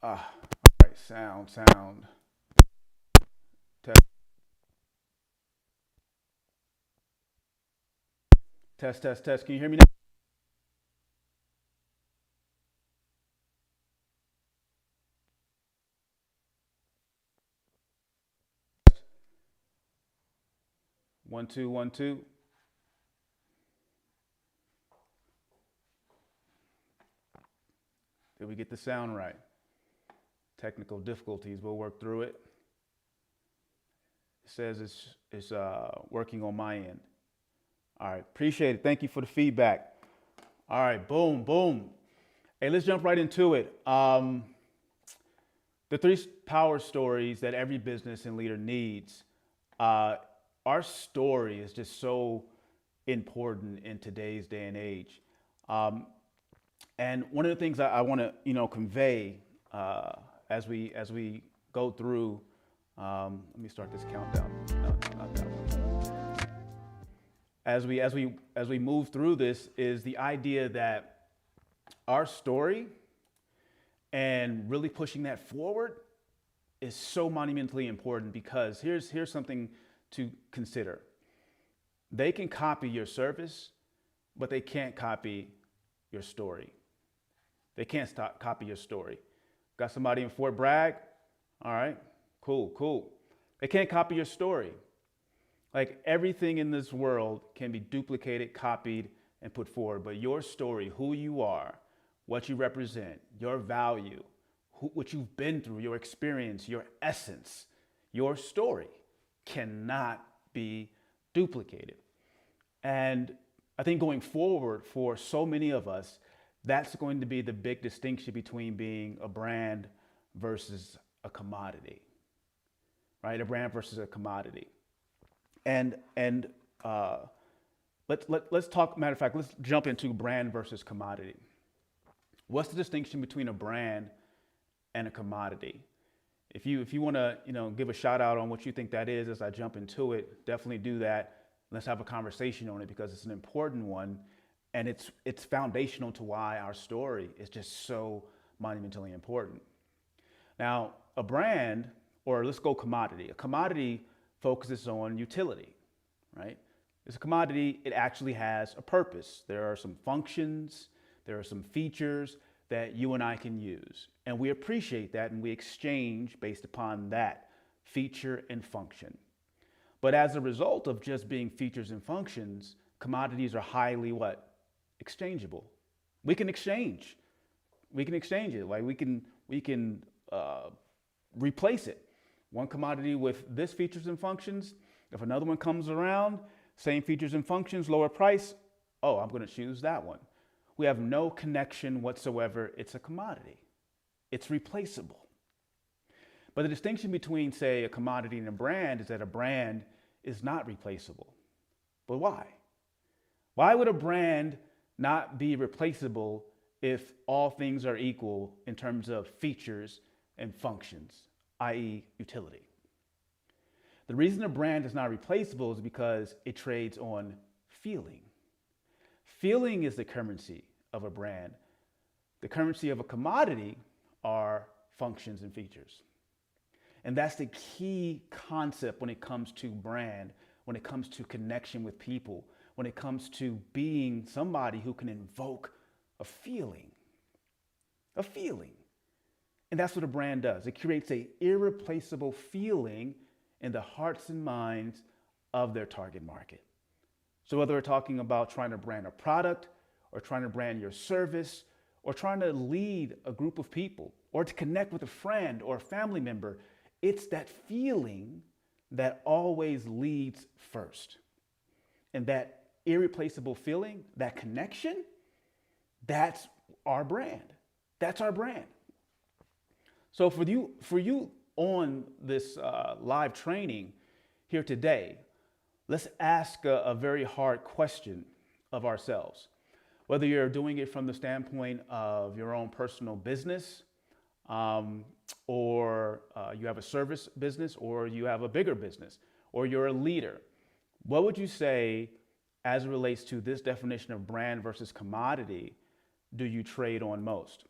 All right, sound. Test, test. Can you hear me now? 1 2 1 2. Did we get the sound right? Technical difficulties. We'll work through it. It says it's working on my end. All right, appreciate it. Thank you for the feedback. All right, boom. Hey, let's jump right into it. The three power stories that every business and leader needs. Our story is just so important in today's day and age. Um, and one of the things I want to, convey as we go through. Let me start this countdown. No, not that one. As we move through this is the idea that our story and really pushing that forward is so monumentally important because here's something to consider. They can copy your service, but they can't copy your story. They can't copy your story. Got somebody in Fort Bragg? All right, cool. They can't copy your story. Like everything in this world can be duplicated, copied, and put forward, but your story, who you are, what you represent, your value, what you've been through, your experience, your essence, your story cannot be duplicated. And I think going forward for so many of us, that's going to be the big distinction between being a brand versus a commodity, right? A brand versus a commodity. And let's talk. Matter of fact, let's jump into brand versus commodity. What's the distinction between a brand and a commodity? If you want to give a shout out on what you think that is as I jump into it, definitely do that. Let's have a conversation on it because it's an important one, and it's foundational to why our story is just so monumentally important. Now, a brand, or let's go commodity. A commodity focuses on utility, right? It's a commodity, it actually has a purpose. There are some functions, there are some features that you and I can use. And we appreciate that and we exchange based upon that feature and function. But as a result of just being features and functions, commodities are highly what? Exchangeable. We can exchange. We can exchange it. Like we can replace it. One commodity with this features and functions. If another one comes around, same features and functions, lower price, oh, I'm going to choose that one. We have no connection whatsoever. It's a commodity. It's replaceable. But the distinction between, say, a commodity and a brand is that a brand is not replaceable. But why? Why would a brand not be replaceable if all things are equal in terms of features and functions, i.e. utility? The reason a brand is not replaceable is because it trades on feeling. Feeling is the currency of a brand. The currency of a commodity are functions and features. And that's the key concept when it comes to brand, when it comes to connection with people, when it comes to being somebody who can invoke a feeling. A feeling. And that's what a brand does. It creates an irreplaceable feeling in the hearts and minds of their target market. So whether we're talking about trying to brand a product or trying to brand your service or trying to lead a group of people or to connect with a friend or a family member, it's that feeling that always leads first. And that irreplaceable feeling, that connection, that's our brand. That's our brand. So for you on this live training here today, let's ask a very hard question of ourselves. Whether you're doing it from the standpoint of your own personal business, or you have a service business, or you have a bigger business, or you're a leader, what would you say as it relates to this definition of brand versus commodity do you trade on most?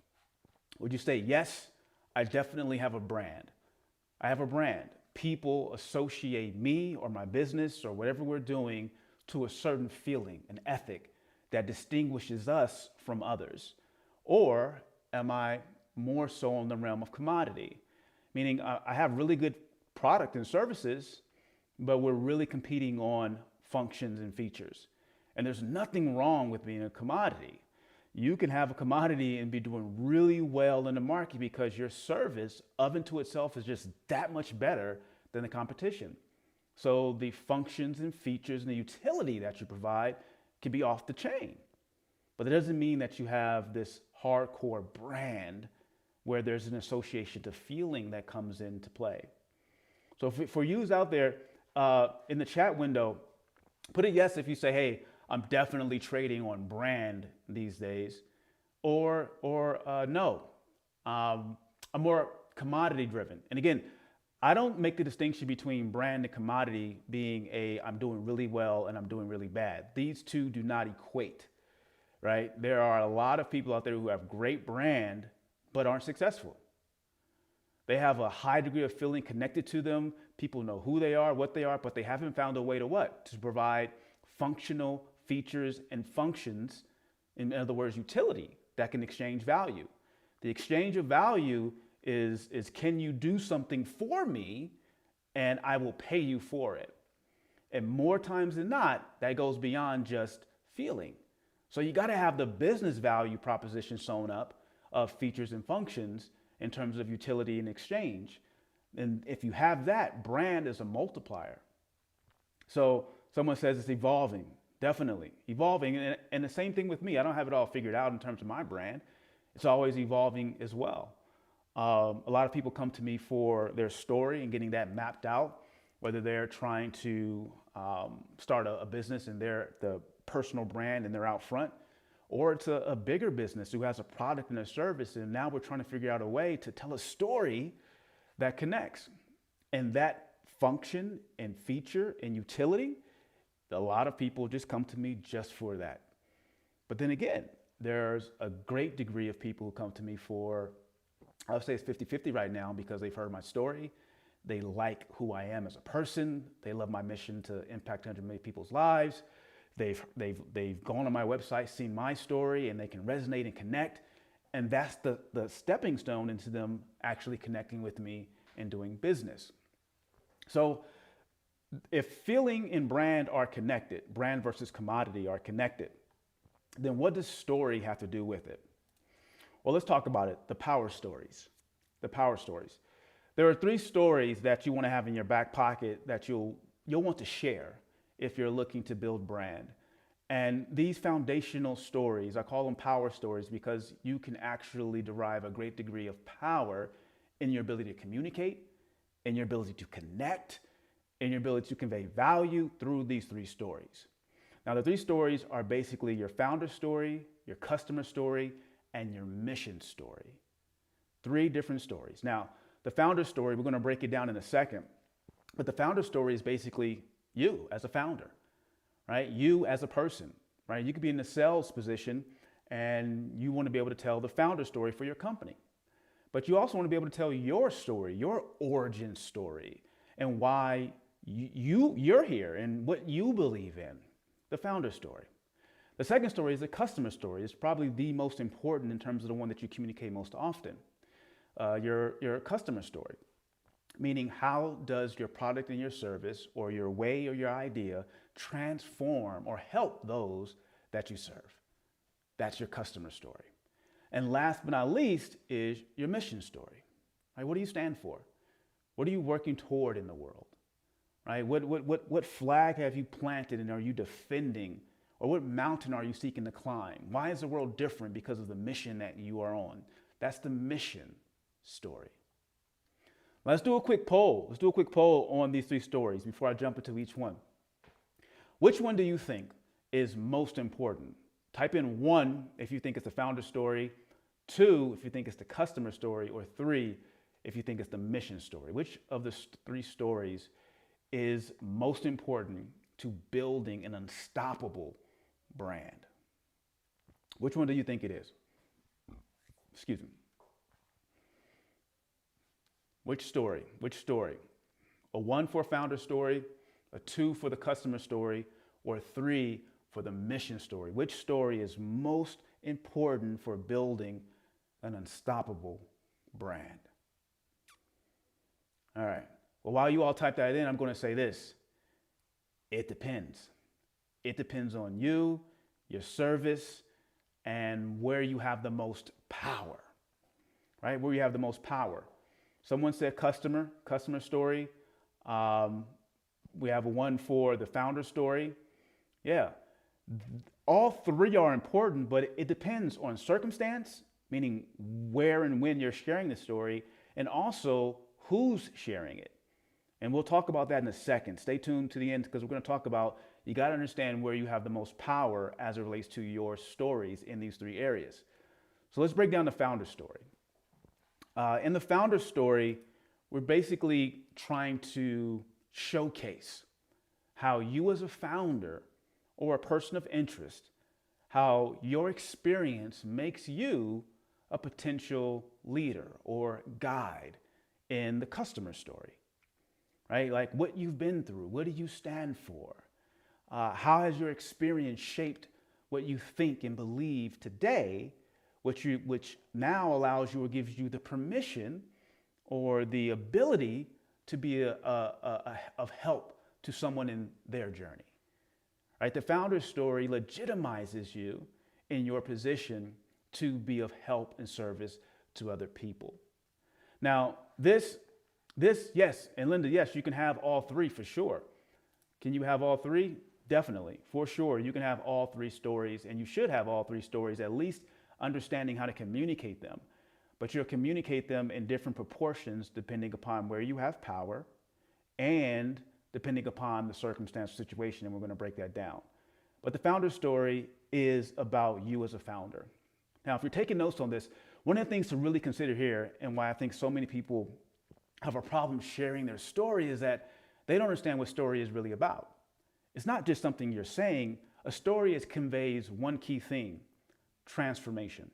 Would you say, yes, I definitely have a brand. I have a brand. People associate me or my business or whatever we're doing to a certain feeling, an ethic that distinguishes us from others. Or am I more so in the realm of commodity? Meaning I have really good product and services, but we're really competing on functions and features. And there's nothing wrong with being a commodity. You can have a commodity and be doing really well in the market because your service of and to itself is just that much better than the competition. So the functions and features and the utility that you provide can be off the chain. But it doesn't mean that you have this hardcore brand where there's an association to feeling that comes into play. So for you out there in the chat window, put a yes if you say, hey, I'm definitely trading on brand these days, or no, I'm more commodity driven. And again, I don't make the distinction between brand and commodity being I'm doing really well and I'm doing really bad. These two do not equate, right? There are a lot of people out there who have great brand but aren't successful. They have a high degree of feeling connected to them. People know who they are, what they are, but they haven't found a way to what? To provide functional features and functions, in other words, utility that can exchange value. The exchange of value is can you do something for me and I will pay you for it? And more times than not, that goes beyond just feeling. So you got to have the business value proposition sewn up of features and functions in terms of utility and exchange. And if you have that, brand is a multiplier. So someone says it's evolving. Definitely evolving. And the same thing with me. I don't have it all figured out in terms of my brand. It's always evolving as well. A lot of people come to me for their story and getting that mapped out, whether they're trying to start a business and they're the personal brand and they're out front, or it's a bigger business who has a product and a service. And now we're trying to figure out a way to tell a story that connects. And that function and feature and utility, a lot of people just come to me just for that. But then again, there's a great degree of people who come to me for, I would say it's 50-50 right now, because they've heard my story. They like who I am as a person. They love my mission to impact 100 million people's lives. They've gone on my website, seen my story, and they can resonate and connect. And that's the stepping stone into them actually connecting with me and doing business. So if feeling and brand are connected, brand versus commodity are connected, then what does story have to do with it? Well, let's talk about it. The power stories. The power stories. There are 3 stories that you want to have in your back pocket that you'll want to share if you're looking to build brand. And these foundational stories, I call them power stories because you can actually derive a great degree of power in your ability to communicate, in your ability to connect, in your ability to convey value through these 3 stories. Now, the 3 stories are basically your founder story, your customer story, and your mission story. 3 different stories. Now, the founder story, we're going to break it down in a second, but the founder story is basically you as a founder, right? You as a person, right? You could be in the sales position and you want to be able to tell the founder story for your company, but you also want to be able to tell your story, your origin story, and why you're here and what you believe in, the founder story. The second story is the customer story. It's probably the most important in terms of the one that you communicate most often. Your customer story, meaning how does your product and your service or your way or your idea transform or help those that you serve? That's your customer story. And last but not least is your mission story. Right? What do you stand for? What are you working toward in the world? Right? What flag have you planted and are you defending? Or what mountain are you seeking to climb? Why is the world different because of the mission that you are on? That's the mission story. Let's do a quick poll. Let's do a quick poll on these 3 stories before I jump into each one. Which one do you think is most important? Type in 1 if you think it's the founder story, 2 if you think it's the customer story, or 3 if you think it's the mission story. Which of the 3 stories is most important to building an unstoppable brand? Which one do you think it is? Excuse me. Which story? Which story? A 1 for a founder story, a 2 for the customer story, or a 3 for the mission story? Which story is most important for building an unstoppable brand? All right. Well, while you all type that in, I'm going to say this. It depends. It depends on you, your service, and where you have the most power, right? Where you have the most power. Someone said customer story. We have a 1 for the founder story. Yeah, all 3 are important, but it depends on circumstance, meaning where and when you're sharing the story, and also who's sharing it. And we'll talk about that in a second. Stay tuned to the end because we're going to talk about you got to understand where you have the most power as it relates to your stories in these 3 areas. So let's break down the founder story. In the founder story, we're basically trying to showcase how you as a founder or a person of interest, how your experience makes you a potential leader or guide in the customer story, right? Like what you've been through, what do you stand for? How has your experience shaped what you think and believe today, which now allows you or gives you the permission or the ability to be of help to someone in their journey, right? The founder's story legitimizes you in your position to be of help and service to other people. Now, this, yes, and Linda, yes, you can have all 3 for sure. Can you have all 3? Definitely, for sure. You can have all 3 stories, and you should have all 3 stories, at least understanding how to communicate them. But you'll communicate them in different proportions depending upon where you have power and depending upon the circumstance or situation, and we're going to break that down. But the founder story is about you as a founder. Now, if you're taking notes on this, one of the things to really consider here, and why I think so many people have a problem sharing their story, is that they don't understand what story is really about. It's not just something you're saying. A story conveys one key thing: transformation.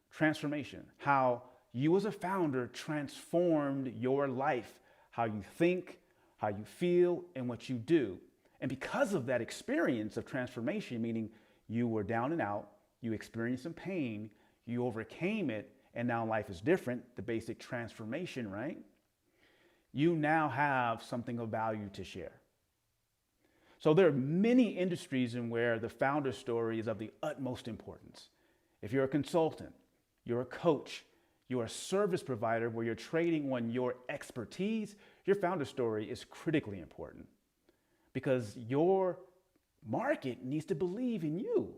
Transformation. How you as a founder transformed your life, how you think, how you feel, and what you do. And because of that experience of transformation, meaning you were down and out, you experienced some pain, you overcame it, and now life is different, the basic transformation, right? You now have something of value to share. So there are many industries in where the founder story is of the utmost importance. If you're a consultant, you're a coach, you're a service provider where you're trading on your expertise, your founder story is critically important because your market needs to believe in you,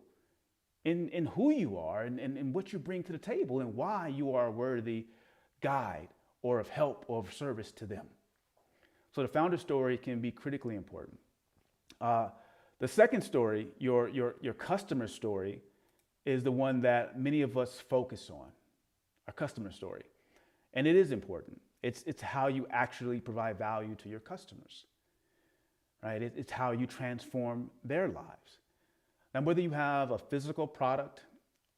in who you are and what you bring to the table and why you are a worthy guide or of help or of service to them. So the founder story can be critically important. The second story, your customer story, is the one that many of us focus on, our customer story. And it is important. It's how you actually provide value to your customers, right? It's how you transform their lives. Now, whether you have a physical product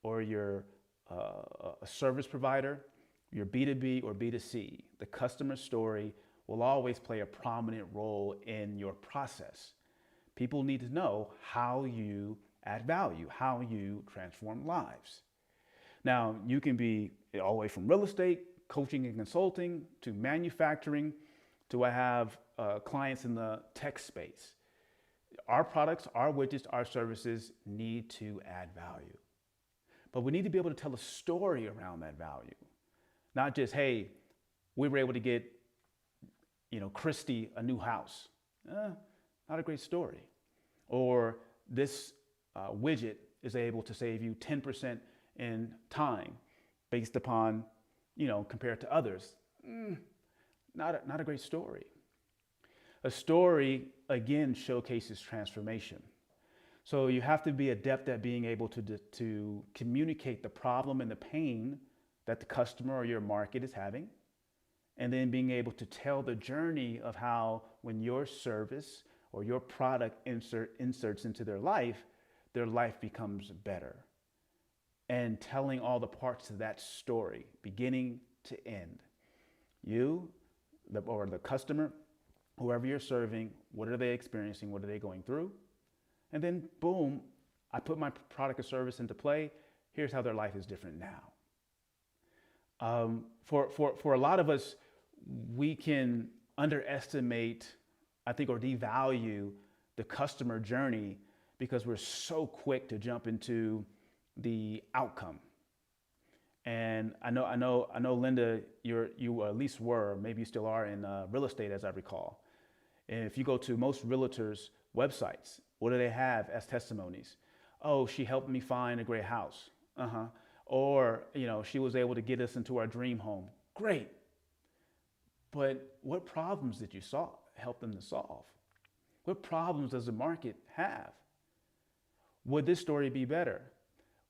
or you're a service provider, you're B2B or B2C, the customer story will always play a prominent role in your process. People need to know how you add value, how you transform lives. Now, you can be all the way from real estate, coaching and consulting, to manufacturing, to I have clients in the tech space. Our products, our widgets, our services need to add value. But we need to be able to tell a story around that value. Not just, hey, we were able to get, Christy a new house. Not a great story. Or this widget is able to save you 10% in time based upon, compared to others. Not a great story. A story, again, showcases transformation. So you have to be adept at being able to communicate the problem and the pain that the customer or your market is having, and then being able to tell the journey of how when your service or your product inserts into their life becomes better. And telling all the parts of that story, beginning to end. You, or the customer, whoever you're serving, what are they experiencing? What are they going through? And then boom, I put my product or service into play. Here's how their life is different now. For a lot of us, we can underestimate, I think, or devalue the customer journey because we're so quick to jump into the outcome. And I know, Linda, you at least were, maybe you still are in real estate, as I recall. And if you go to most realtors' websites, what do they have as testimonies? Oh, she helped me find a great house. Or, she was able to get us into our dream home. Great. But what problems did you help them to solve? What problems does the market have? Would this story be better?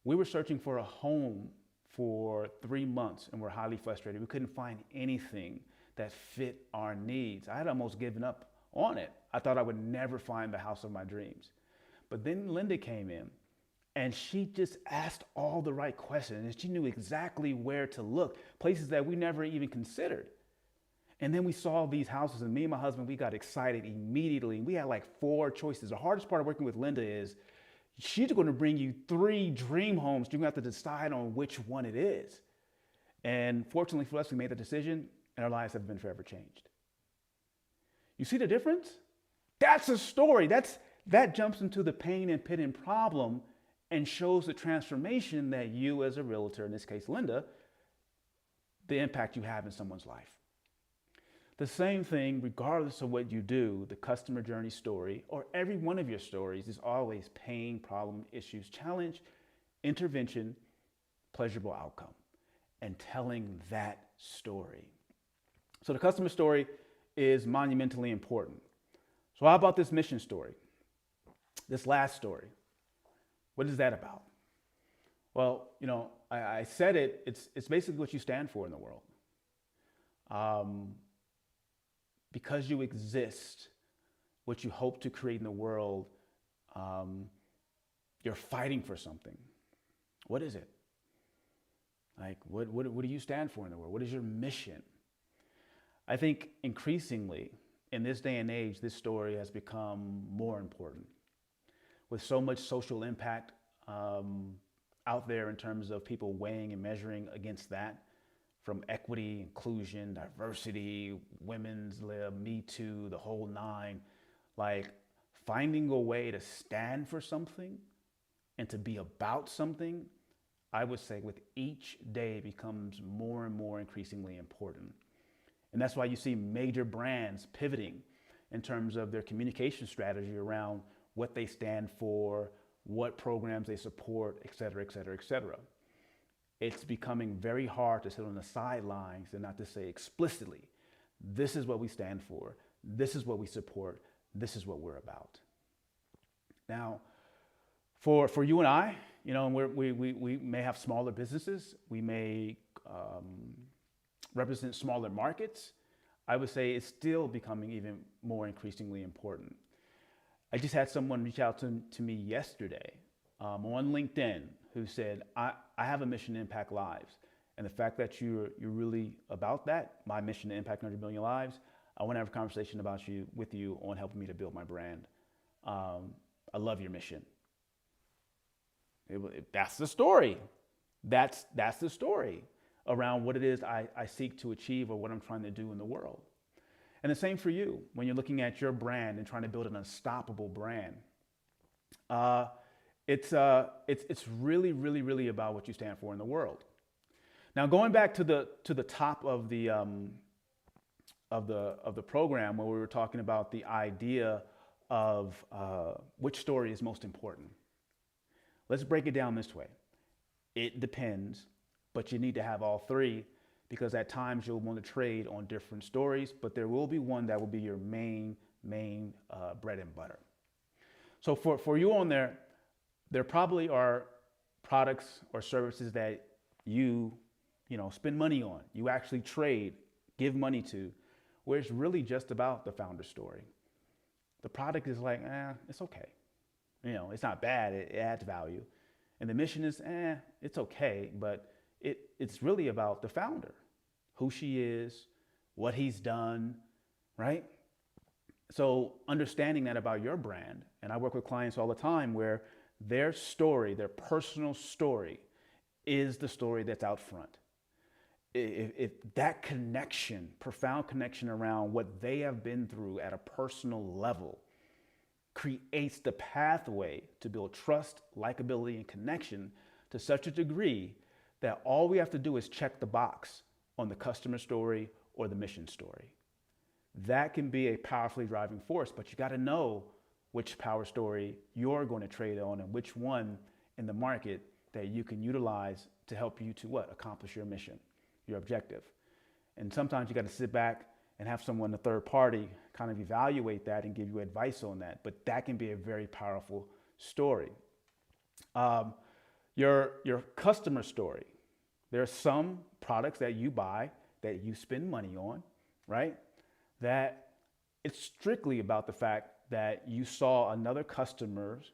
We were searching for a home for 3 months and we're highly frustrated. We couldn't find anything that fit our needs. I had almost given up on it. I thought I would never find the house of my dreams. But then Linda came in and she just asked all the right questions and she knew exactly where to look, places that we never even considered. And then we saw these houses and me and my husband, we got excited immediately. We had like 4 choices. The hardest part of working with Linda is she's going to bring you 3 dream homes. You're going to have to decide on which one it is. And fortunately for us, we made the decision and our lives have been forever changed. You see the difference? That's a story. That jumps into the pain and pit and problem and shows the transformation that you as a realtor, in this case, Linda, the impact you have in someone's life. The same thing, regardless of what you do, the customer journey story, or every one of your stories is always pain, problem, issues, challenge, intervention, pleasurable outcome, and telling that story. So the customer story is monumentally important. So how about this mission story? This last story? What is that about? Well, I said it, it's basically what you stand for in the world. Because you exist, what you hope to create in the world, you're fighting for something. What is it? Like, what do you stand for in the world? What is your mission? I think increasingly in this day and age, this story has become more important. With so much social impact out there in terms of people weighing and measuring against that, from equity, inclusion, diversity, women's lib, Me Too, the whole 9, like finding a way to stand for something and to be about something, I would say with each day becomes more and more increasingly important. And that's why you see major brands pivoting in terms of their communication strategy around what they stand for, what programs they support, et cetera, et cetera, et cetera. It's becoming very hard to sit on the sidelines and not to say explicitly, this is what we stand for, this is what we support, this is what we're about. Now, for you and I, we may have smaller businesses, we may represent smaller markets. I would say it's still becoming even more increasingly important. I just had someone reach out to me yesterday on LinkedIn who said, I have a mission to impact lives. And the fact that you're really about that, my mission to impact 100 million lives, I want to have a conversation with you on helping me to build my brand. I love your mission. That's the story. That's the story around what it is I seek to achieve or what I'm trying to do in the world. And the same for you when you're looking at your brand and trying to build an unstoppable brand. It's really, really, really about what you stand for in the world. Now, going back to the top of the program where we were talking about the idea of which story is most important. Let's break it down this way. It depends, but you need to have all 3 because at times you'll want to trade on different stories, but there will be one that will be your main bread and butter. So for you on there probably are products or services that you spend money on, you actually trade, give money to, where it's really just about the founder story. The product is like, it's okay. It's not bad, it adds value. And the mission is, it's okay, but it's really about the founder, who she is, what he's done, right? So understanding that about your brand, and I work with clients all the time where their story, their personal story, is the story that's out front. If that connection, profound connection around what they have been through at a personal level creates the pathway to build trust, likability, and connection to such a degree that all we have to do is check the box on the customer story or the mission story. That can be a powerfully driving force, but you got to know which power story you're going to trade on and which one in the market that you can utilize to help you to what? Accomplish your mission, your objective. And sometimes you got to sit back and have someone, a third party, kind of evaluate that and give you advice on that. But that can be a very powerful story. Your customer story. There are some products that you buy that you spend money on, right? That it's strictly about the fact that you saw another customer's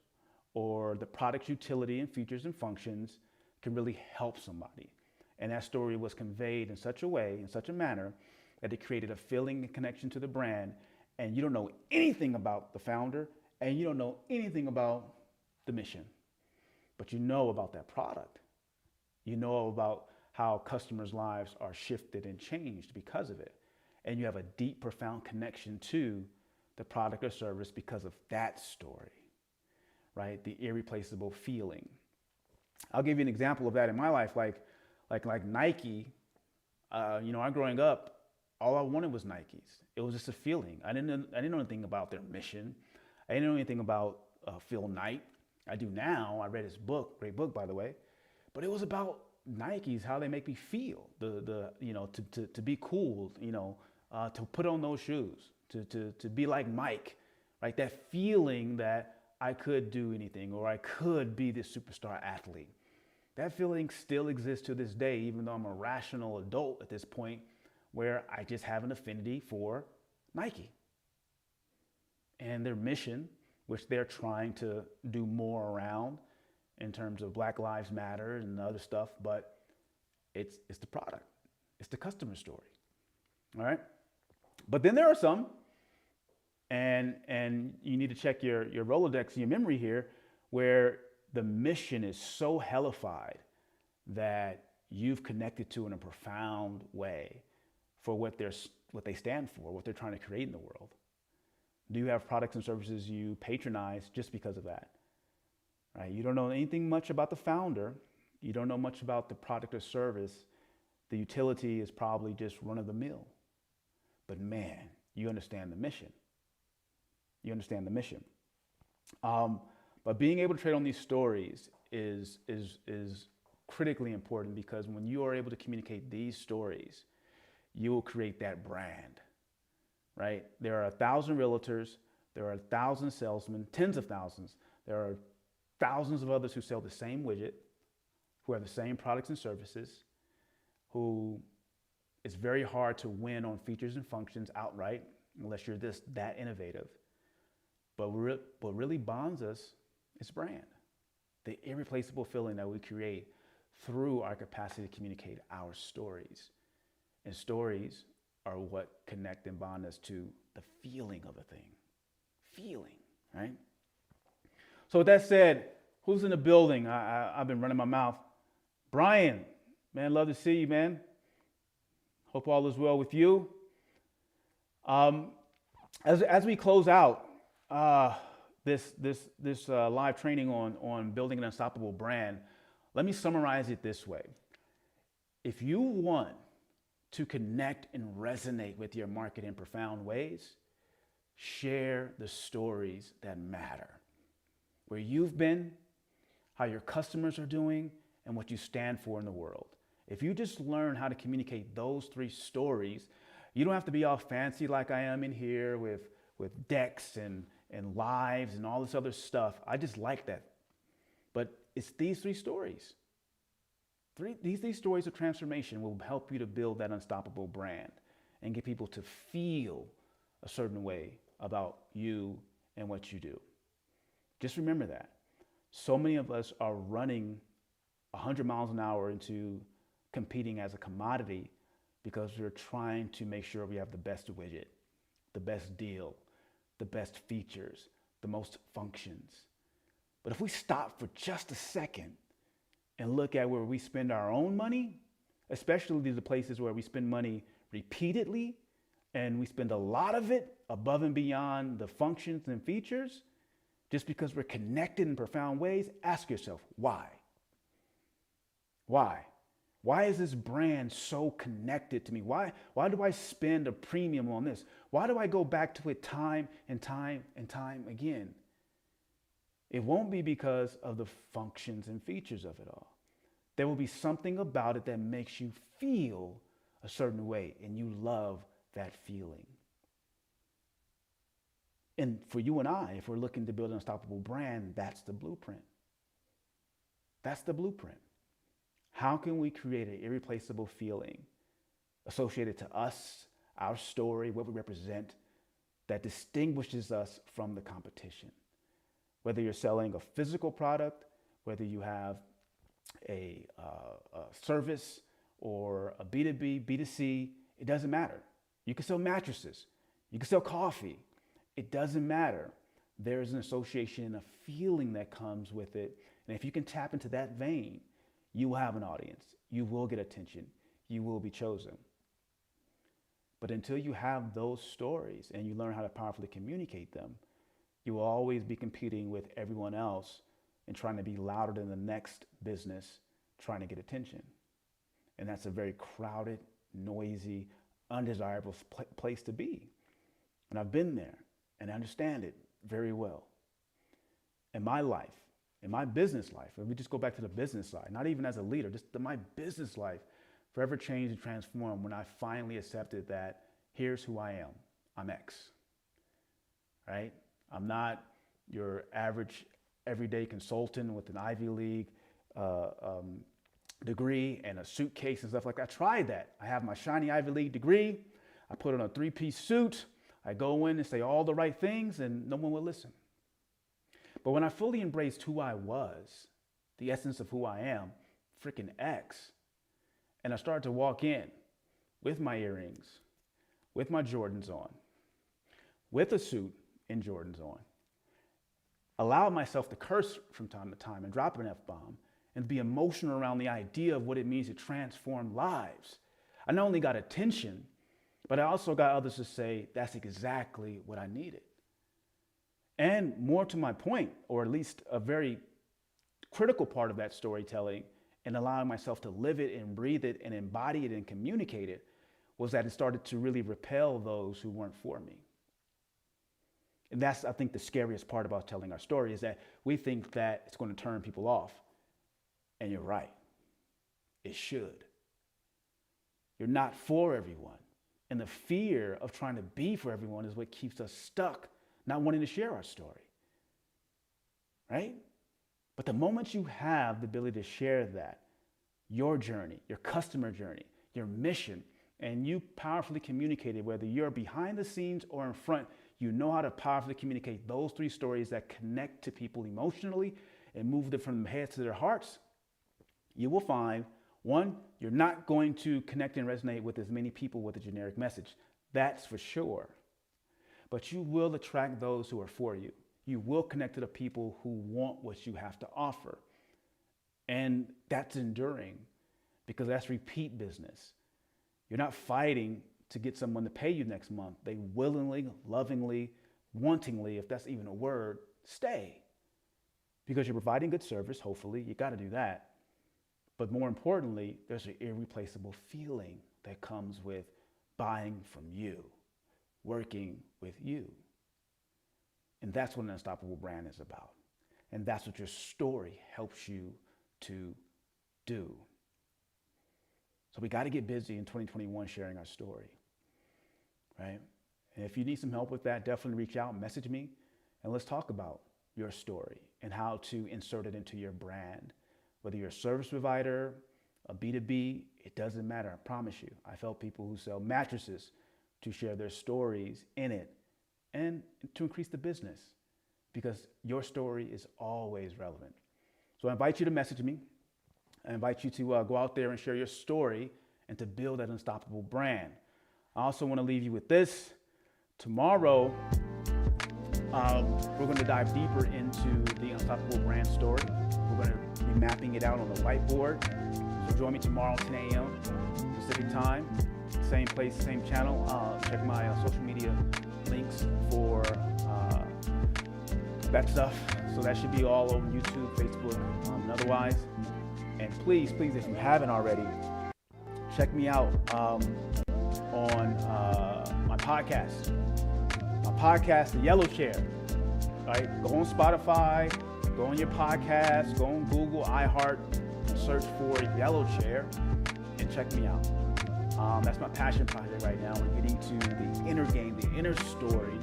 or the product's utility and features and functions can really help somebody. And that story was conveyed in such a way, in such a manner, that it created a feeling and connection to the brand. And you don't know anything about the founder and you don't know anything about the mission, but you know about that product. You know about how customers' lives are shifted and changed because of it. And you have a deep, profound connection to the product or service because of that story, right? The irreplaceable feeling. I'll give you an example of that in my life. Like Nike, I'm growing up, all I wanted was Nikes. It was just a feeling. I didn't know anything about their mission. I didn't know anything about Phil Knight. I do now. I read his book, great book, by the way. But it was about Nikes, how they make me feel. To be cool, to put on those shoes, to be like Mike, right? That feeling that I could do anything or I could be this superstar athlete. That feeling still exists to this day, even though I'm a rational adult at this point, where I just have an affinity for Nike and their mission, which they're trying to do more around in terms of Black Lives Matter and other stuff, but it's the product, it's the customer story, all right? But then there are some, and you need to check your Rolodex and your memory here, where the mission is so hellified that you've connected to in a profound way for what they stand for, what they're trying to create in the world. Do you have products and services you patronize just because of that? Right? You don't know anything much about the founder. You don't know much about the product or service. The utility is probably just run of the mill. But man, you understand the mission. You understand the mission. But being able to trade on these stories is critically important, because when you are able to communicate these stories, you will create that brand, right? There are 1,000 realtors, there are 1,000 salesmen, tens of thousands. There are thousands of others who sell the same widget, who have the same products and services, who it's very hard to win on features and functions outright unless you're that innovative. But what really bonds us is brand, the irreplaceable feeling that we create through our capacity to communicate our stories. And stories are what connect and bond us to the feeling of a thing. Feeling, right? So with that said, who's in the building? I've been running my mouth. Brian, man, love to see you, man. Hope all is well with you. As we close out this live training on building an unstoppable brand, let me summarize it this way. If you want to connect and resonate with your market in profound ways, share the stories that matter. Where you've been, how your customers are doing, and what you stand for in the world. If you just learn how to communicate those 3 stories, you don't have to be all fancy like I am in here with decks and lives and all this other stuff. I just like that. But it's these 3 stories. These stories of transformation will help you to build that unstoppable brand and get people to feel a certain way about you and what you do. Just remember that. So many of us are running 100 miles an hour into competing as a commodity because we're trying to make sure we have the best widget, the best deal, the best features, the most functions. But if we stop for just a second and look at where we spend our own money, especially the places where we spend money repeatedly and we spend a lot of it above and beyond the functions and features, just because we're connected in profound ways, ask yourself, why? Why? Why is this brand so connected to me? Why do I spend a premium on this? Why do I go back to it time and time and time again? It won't be because of the functions and features of it all. There will be something about it that makes you feel a certain way, and you love that feeling. And for you and I, if we're looking to build an unstoppable brand, that's the blueprint. That's the blueprint. How can we create an irreplaceable feeling associated to us, our story, what we represent, that distinguishes us from the competition? Whether you're selling a physical product, whether you have a service or a B2B, B2C, it doesn't matter. You can sell mattresses. You can sell coffee. It doesn't matter. There's an association, a feeling that comes with it. And if you can tap into that vein, you will have an audience. You will get attention. You will be chosen. But until you have those stories and you learn how to powerfully communicate them, you will always be competing with everyone else and trying to be louder than the next business trying to get attention. And that's a very crowded, noisy, undesirable place to be. And I've been there and I understand it very well. In my life, in my business life, if we just go back to the business side, not even as a leader, just my business life forever changed and transformed when I finally accepted that here's who I am. I'm X, right? I'm not your average everyday consultant with an Ivy League degree and a suitcase and stuff like that. I tried that. I have my shiny Ivy League degree. I put on a 3-piece suit. I go in and say all the right things and no one will listen. But when I fully embraced who I was, the essence of who I am, freaking X, and I started to walk in with my earrings, with my Jordans on, with a suit and Jordans on, allow myself to curse from time to time and drop an F-bomb and be emotional around the idea of what it means to transform lives. I not only got attention, but I also got others to say, that's exactly what I needed. And more to my point, or at least a very critical part of that storytelling and allowing myself to live it and breathe it and embody it and communicate it, was that it started to really repel those who weren't for me. And that's, I think, the scariest part about telling our story, is that we think that it's going to turn people off. And you're right. It should. You're not for everyone. And the fear of trying to be for everyone is what keeps us stuck, not wanting to share our story. Right? But the moment you have the ability to share that, your journey, your customer journey, your mission, and you powerfully communicate it, whether you're behind the scenes or in front, you know how to powerfully communicate those 3 stories that connect to people emotionally and move them from their heads to their hearts, you will find, 1, you're not going to connect and resonate with as many people with a generic message. That's for sure. But you will attract those who are for you. You will connect to the people who want what you have to offer. And that's enduring, because that's repeat business. You're not fighting to get someone to pay you next month. They willingly, lovingly, wantingly, if that's even a word, stay. Because you're providing good service, hopefully. You got to do that. But more importantly, there's an irreplaceable feeling that comes with buying from you, working with you. And that's what an unstoppable brand is about. And that's what your story helps you to do. So we got to get busy in 2021 sharing our story, right? And if you need some help with that, definitely reach out, message me, and let's talk about your story and how to insert it into your brand. Whether you're a service provider, a B2B, it doesn't matter, I promise you. I've helped people who sell mattresses to share their stories in it and to increase the business, because your story is always relevant. So I invite you to message me. I invite you to go out there and share your story and to build that unstoppable brand. I also want to leave you with this. Tomorrow, we're going to dive deeper into the unstoppable brand story. We're going to be mapping it out on the whiteboard. So join me tomorrow, 10 a.m. Pacific time. Same place, same channel. Check my social media links for that stuff. So that should be all over YouTube, Facebook, and otherwise. And please, if you haven't already, check me out on my podcast. My podcast, The Yellow Chair. All right, go on Spotify, go on your podcast, go on Google, iHeart, and search for Yellow Chair, and check me out. That's my passion project right now. We're getting to the inner game, the inner story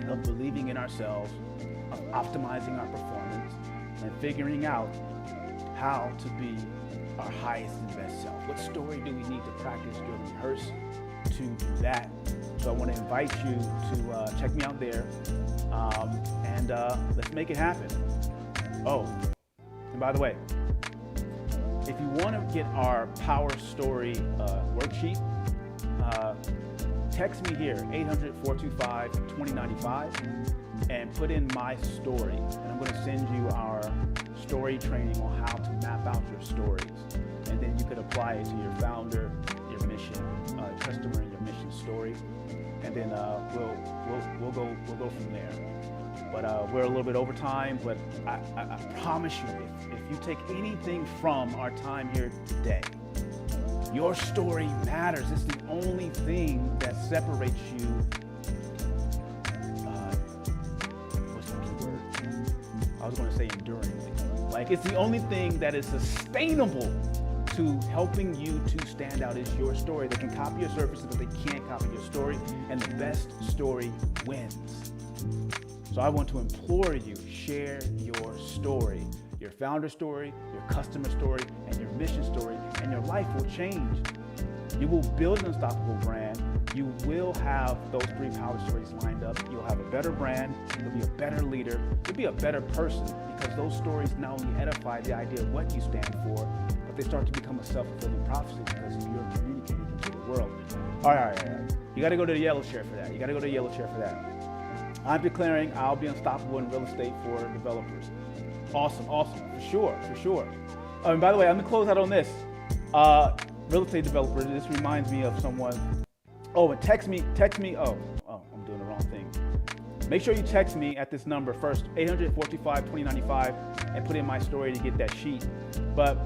of believing in ourselves, of optimizing our performance, and figuring out how to be our highest and best self. What story do we need to practice, do we rehearse to do that? So I want to invite you to check me out there, and let's make it happen. Oh, and by the way, if you want to get our Power Story worksheet, text me here, 800-425-2095, and put in my story. And I'm going to send you our story training on how to map out your stories. And then you could apply it to your founder, your mission, customer, and your mission story. And then we'll go from there. But we're a little bit over time, but I promise you, if you take anything from our time here today, your story matters. It's the only thing that separates you. What's the key word? I was going to say enduringly. Like, it's the only thing that is sustainable to helping you to stand out is your story. They can copy your services, but they can't copy your story, and the best story wins. So I want to implore you, share your story, your founder story, your customer story, and your mission story, and your life will change. You will build an unstoppable brand. You will have those 3 power stories lined up. You'll have a better brand. You'll be a better leader. You'll be a better person, because those stories not only edify the idea of what you stand for, but they start to become a self-fulfilling prophecy because you're communicating into the world. All right. You got to go to the Yellow Chair for that. I'm declaring I'll be unstoppable in real estate for developers. Awesome, for sure. Oh, and by the way, I'm gonna close out on this. Real estate developer, this reminds me of someone. Oh, and text me. Oh, I'm doing the wrong thing. Make sure you text me at this number first, 800-425-2095, and put in my story to get that sheet. But